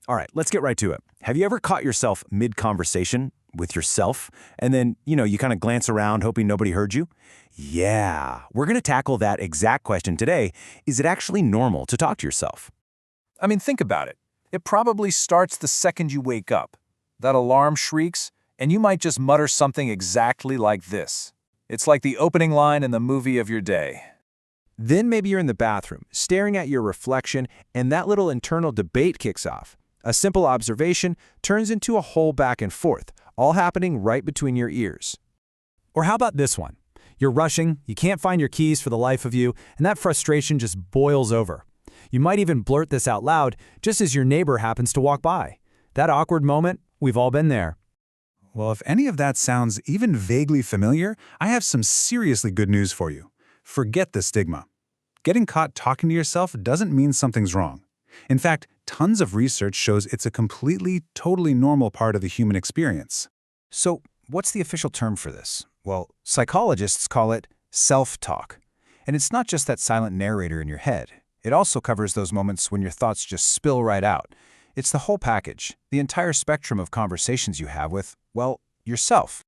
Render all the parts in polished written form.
All right, let's get right to it. Have you ever caught yourself mid-conversation with yourself, and then, you kind of glance around hoping nobody heard you? Yeah, we're going to tackle that exact question today. Is it actually normal to talk to yourself? I mean, think about it. It probably starts the second you wake up. That alarm shrieks, and you might just mutter something exactly like this. It's like the opening line in the movie of your day. Then maybe you're in the bathroom, staring at your reflection, and that little internal debate kicks off. A simple observation turns into a whole back and forth, all happening right between your ears. Or how about this one? You're rushing, you can't find your keys for the life of you, and that frustration just boils over. You might even blurt this out loud just as your neighbor happens to walk by. That awkward moment, we've all been there. Well, if any of that sounds even vaguely familiar, I have some seriously good news for you. Forget the stigma. Getting caught talking to yourself doesn't mean something's wrong. In fact, tons of research shows it's a totally normal part of the human experience. So, what's the official term for this? Well, psychologists call it self-talk. And it's not just that silent narrator in your head. It also covers those moments when your thoughts just spill right out. It's the whole package, the entire spectrum of conversations you have with, yourself.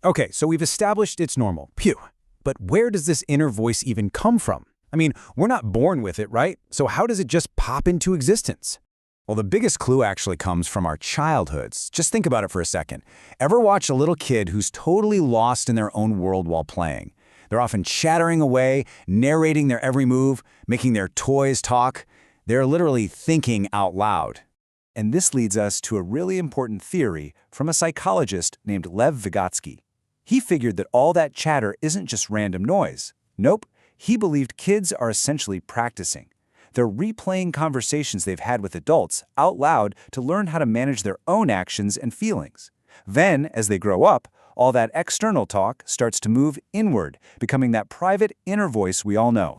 Okay, so we've established it's normal. Phew. But where does this inner voice even come from? I mean, we're not born with it, right? So how does it just pop into existence? Well, the biggest clue actually comes from our childhoods. Just think about it for a second. Ever watch a little kid who's totally lost in their own world while playing? They're often chattering away, narrating their every move, making their toys talk. They're literally thinking out loud. And this leads us to a really important theory from a psychologist named Lev Vygotsky. He figured that all that chatter isn't just random noise. Nope, he believed kids are essentially practicing. They're replaying conversations they've had with adults out loud to learn how to manage their own actions and feelings. Then, as they grow up, all that external talk starts to move inward, becoming that private inner voice we all know.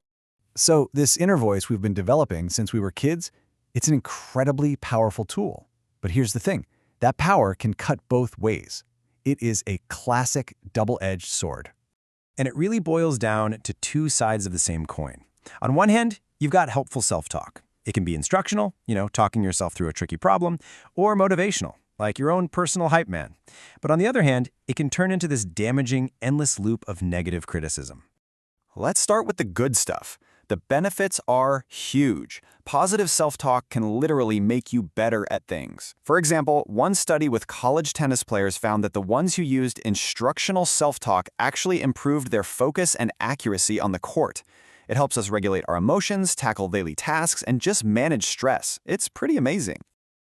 So this inner voice we've been developing since we were kids, it's an incredibly powerful tool. But here's the thing, that power can cut both ways. It is a classic double-edged sword. And it really boils down to two sides of the same coin. On one hand, you've got helpful self-talk. It can be instructional, talking yourself through a tricky problem, or motivational, like your own personal hype man. But on the other hand, it can turn into this damaging, endless loop of negative criticism. Let's start with the good stuff. The benefits are huge. Positive self-talk can literally make you better at things. For example, one study with college tennis players found that the ones who used instructional self-talk actually improved their focus and accuracy on the court. It helps us regulate our emotions, tackle daily tasks, and just manage stress. It's pretty amazing.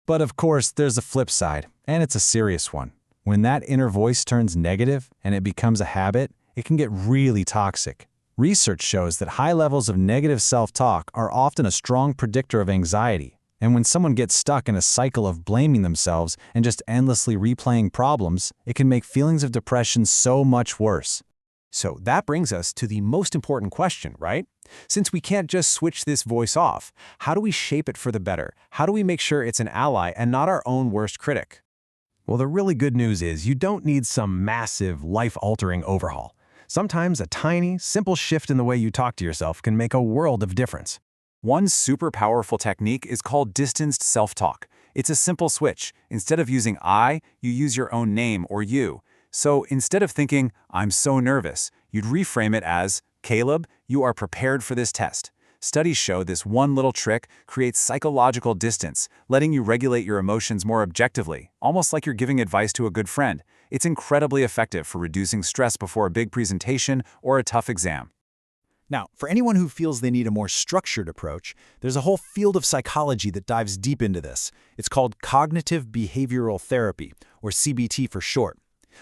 But of course, there's a flip side, and it's a serious one. When that inner voice turns negative and it becomes a habit, it can get really toxic. Research shows that high levels of negative self-talk are often a strong predictor of anxiety. And when someone gets stuck in a cycle of blaming themselves and just endlessly replaying problems, it can make feelings of depression so much worse. So that brings us to the most important question, right? Since we can't just switch this voice off, how do we shape it for the better? How do we make sure it's an ally and not our own worst critic? Well, the really good news is you don't need some massive, life-altering overhaul. Sometimes a tiny, simple shift in the way you talk to yourself can make a world of difference. One super powerful technique is called distanced self-talk. It's a simple switch. Instead of using I, you use your own name or you. So instead of thinking, I'm so nervous, you'd reframe it as, Caleb, you are prepared for this test. Studies show this one little trick creates psychological distance, letting you regulate your emotions more objectively, almost like you're giving advice to a good friend. It's incredibly effective for reducing stress before a big presentation or a tough exam. Now, for anyone who feels they need a more structured approach, there's a whole field of psychology that dives deep into this. It's called cognitive behavioral therapy, or CBT for short.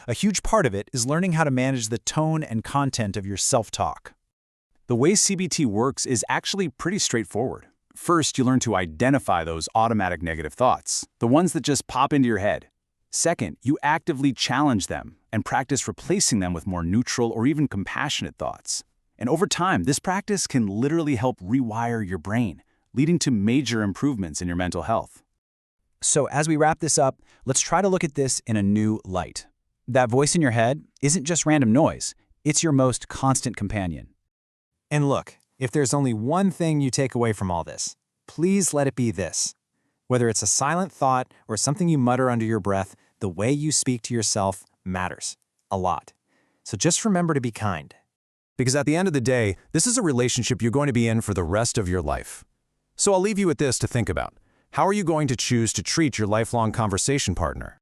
A huge part of it is learning how to manage the tone and content of your self-talk. The way CBT works is actually pretty straightforward. First, you learn to identify those automatic negative thoughts, the ones that just pop into your head. Second, you actively challenge them and practice replacing them with more neutral or even compassionate thoughts. And over time, this practice can literally help rewire your brain, leading to major improvements in your mental health. So as we wrap this up, let's try to look at this in a new light. That voice in your head isn't just random noise, it's your most constant companion. And look, if there's only one thing you take away from all this, please let it be this. Whether it's a silent thought or something you mutter under your breath, the way you speak to yourself matters a lot. So just remember to be kind. Because at the end of the day, this is a relationship you're going to be in for the rest of your life. So I'll leave you with this to think about. How are you going to choose to treat your lifelong conversation partner?